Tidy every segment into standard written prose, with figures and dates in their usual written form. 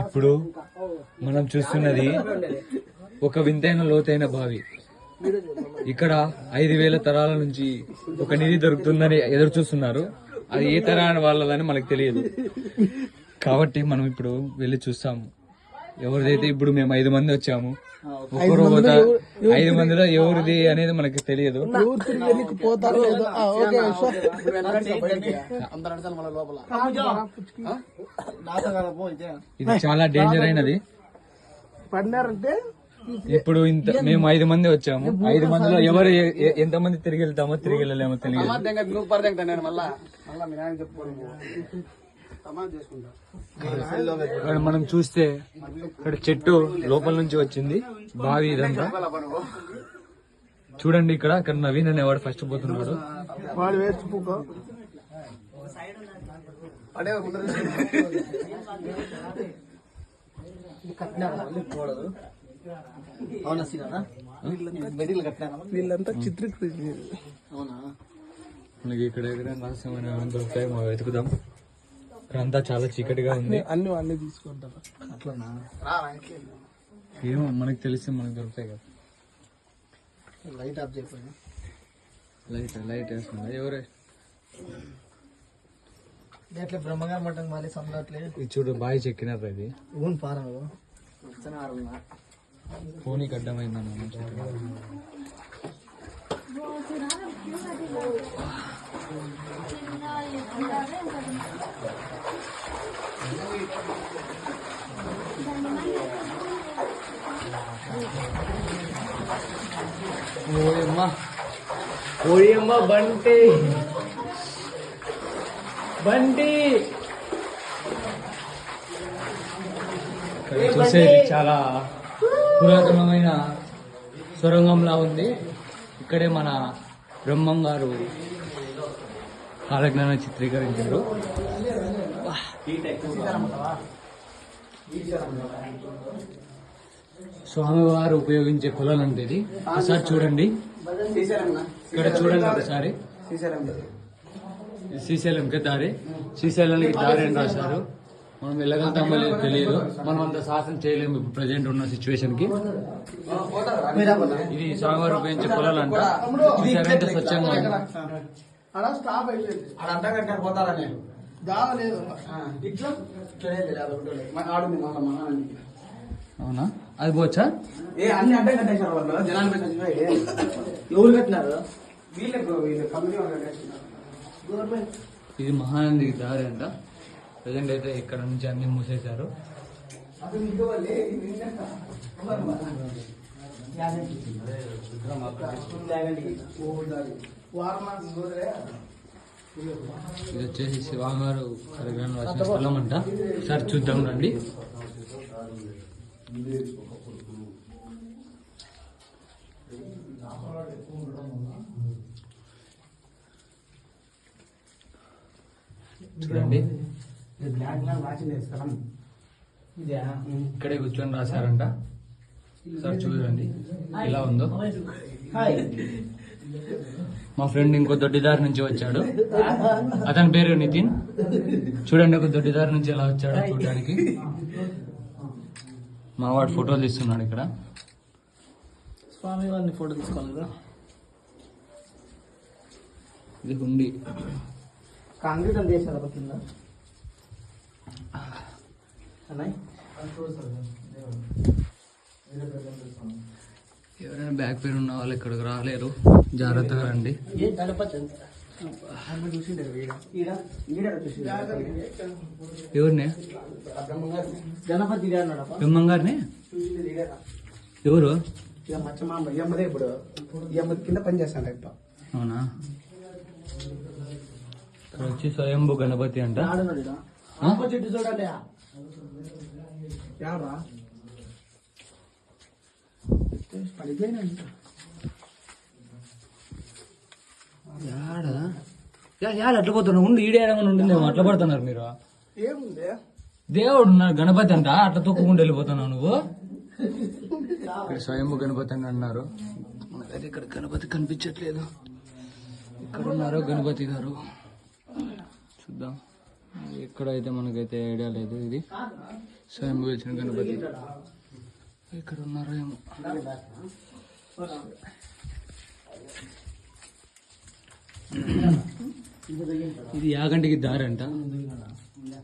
ఇప్పుడు మనం చూస్తున్నది ఒక వింతైన లోతైన బావి. ఇక్కడ 5,000 తరాల నుంచి ఒక నిధి దొరుకుతుందని ఎదురు చూస్తున్నారు. అది ఏ తరాని వాళ్ళదని మనకు తెలియదు. కాబట్టి మనం ఇప్పుడు వెళ్ళి చూస్తాము. ఎవరిదైతే ఇప్పుడు మేము 5 మంది వచ్చాము, ఒక్కరు 5 మందిలో ఎవరిది అనేది మనకి తెలియదు. ఇది చాలా డేంజర్ అయినది. ఇప్పుడు మేము 5 మంది వచ్చాము. 5 మందిలో ఎవరు ఎంతమంది తిరిగి వెళ్తామో తిరిగి వెళ్ళలేమో తెలియదు. ఇక్కడ మనం చూస్తే ఇక్కడ చెట్టు లోపల నుంచి వచ్చింది బావి. ఇదంతా చూడండి. ఇక్కడ నవీన్ అనేవాడు ఫస్ట్ పోతున్నాడు. వీళ్ళంతా చిత్రీకరించారు. మనకి ఇక్కడ రహస్యమైన దొరుకుతాయి, మనం వెతుకుదాం. ఇక్కడంతా చాలా చీకటిగా ఉంది. అన్ని తీసుకుంటారు. ఏమో మనకు తెలిసి మనకు దొరుకుతాయి కదా. లైట్ ఆఫ్ చేయకపోయినా లైట్ వేస్తున్నా ఎవరే బ్రహ్మగారు మటం మళ్ళీ సందట్లేదు. ఇది చూడు బావి చెక్కినారు. ఇది ఫోన్కి అడ్డమైందన్న. ఓయమ్మ బంటి చూసేది చాలా పురాతనమైన సొరంగంలా ఉంది. ఇక్కడే మన బ్రహ్మం గారు కాలజ్ఞానం చిత్రీకరించారు. స్వామివారు ఉపయోగించే కులాలు అంటే ఇది. ఒకసారి చూడండి, ఇక్కడ చూడండి ఒకసారి. శ్రీశైలంకి దారి, శ్రీశైలానికి దారి అని రాశారు. మనం వెళ్ళగలుగుతామో లేదో తెలియదు. మనం అంత సాహసం చేయలేము ఇప్పుడు ప్రజెంట్ ఉన్న సిచ్యువేషన్ కి. ఇది స్వామివారు ఉపయోగించే కులాలు అంట. ఇది సరైన స్వచ్ఛంగా ఉంది. అవునా? అది పోవచ్చా? ఇది మహానందికి దారి అంట. ప్రజెంట్ అయితే ఇక్కడ నుంచి అన్ని మూసేశారు. ఇది వచ్చేసి శివాగారు కరగ్రహం రాసిన స్థలం అంట. సార్ చూద్దాం రండి. చూడండి, ఇక్కడే కూర్చొని రాశారంట. సార్ చూడండి ఇలా ఉందో. మా ఫ్రెండ్ ఇంకో దొడ్డిదారి నుంచి వచ్చాడు. అతని పేరు నితిన్. చూడండి, ఒక దొడ్డిదారి నుంచి ఎలా వచ్చాడో చూడడానికి. మా వాడు ఫోటోలు తీస్తున్నాడు. ఇక్కడ స్వామి వారిని ఫోటో తీసుకోవాలి. ఇది హుండి. కాంక్రీట్ అంత చేశారు కింద. ఎవరైనా బ్యాక్ పెయిన్ ఉన్న వాళ్ళు ఇక్కడికి రాలేరు, జాగ్రత్తగా రండి. ఎవరిని? గణపతి బ్రహ్మం గారిని. ఎవరు? ఇప్పుడు కింద పని చేస్తాను. అవునా? ఇక్కడ వచ్చి స్వయంభూ గణపతి అంట. చెట్టు చూడండి. అట్లా పోతున్నా ఉండి ఈడే ఉండింది. అట్లా పడుతున్నారు మీరు. ఏముంది? దేవుడు గణపతి అంట. అట్లా తొక్కుకుంటూ వెళ్ళిపోతున్నావు నువ్వు. ఇక్కడ స్వయంభూ గణపతి అని అన్నారు. మనకైతే ఇక్కడ గణపతి కనిపించట్లేదు. ఇక్కడ ఉన్నారు గణపతి గారు. చూద్దాం. ఎక్కడైతే మనకైతే ఐడియా లేదు. ఇది స్వయం వెలిచిన గణపతి ఇక్కడ ఉన్నారో ఏమో. ఇది యాగంటికి దారి అంట,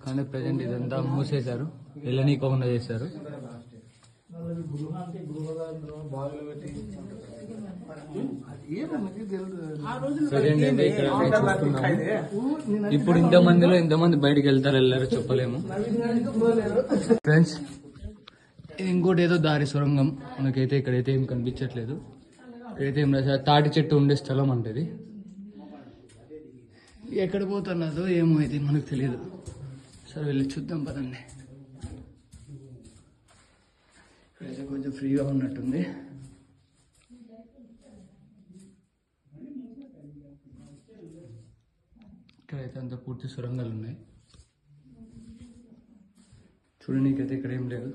కానీ ప్రజెంట్ ఇదంతా మూసేశారు, వెళ్ళనీకోకుండా చేశారు. ప్రజెంట్ అయితే ఇక్కడ చూస్తున్నాము. ఇప్పుడు ఇంతమంది బయటికి వెళ్ళారో చెప్పలేము ఫ్రెండ్స్. ఇంకోటి ఏదో దారి సొరంగం, మనకైతే ఇక్కడైతే ఏం కనిపించట్లేదు. ఇక్కడైతే ఏం లేదు, తాటి చెట్టు ఉండే స్థలం అంటే ఎక్కడ పోతున్నదో ఏమో అయితే మనకు తెలియదు. సరే వెళ్ళి చూద్దాం పదండి. ఇక్కడైతే కొంచెం ఫ్రీగా ఉన్నట్టుంది. ఇక్కడైతే అంత పూర్తి సొరంగాలు ఉన్నాయి. చూడనీకైతే ఇక్కడ ఏం లేదు.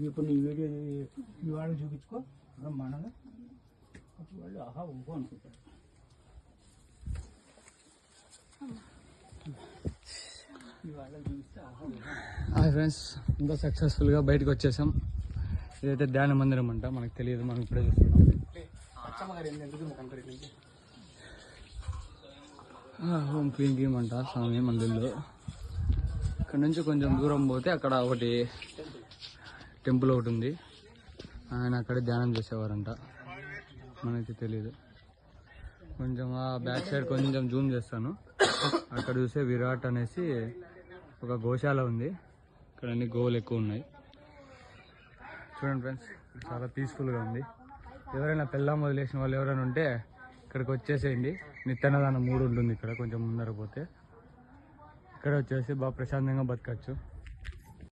ఇప్పుడు నీ వీడియో ఇవాళ చూపించుకో బ్రహ్మాండంగా, వాళ్ళు ఆహా ఊహో అనుకుంటారు. హాయ్ ఫ్రెండ్స్, ఇంకా సక్సెస్ఫుల్గా బయటకు వచ్చేసాం. ఇదైతే ధ్యాన మందిరం అంట, మనకు తెలియదు, మనం ఇప్పుడే చూస్తున్నాం. హోమ్ క్లీన్ గేమ్ అంట స్వామి మందిర్లో. ఇక్కడ నుంచి కొంచెం దూరం పోతే అక్కడ ఒకటి టెంపుల్ ఒకటి ఉంది, ఆయన అక్కడే ధ్యానం చేసేవారంట, మనకి తెలియదు. కొంచెం ఆ బ్యాక్ సైడ్ కొంచెం జూమ్ చేస్తాను, అక్కడ చూస్తే విరాట్ అనేసి ఒక గోశాల ఉంది. ఇక్కడ అన్ని గోవులు ఎక్కువ ఉన్నాయి. చూడండి ఫ్రెండ్స్, చాలా పీస్ఫుల్గా ఉంది. ఎవరైనా పెళ్ళాం వదిలేసిన వాళ్ళు ఎవరైనా ఉంటే ఇక్కడికి వచ్చేసేయండి. నిత్యాన్నదానం 3 ఉంటుంది ఇక్కడ, కొంచెం ముందర పోతే ఇక్కడ వచ్చేసి బాగా ప్రశాంతంగా బతకచ్చు.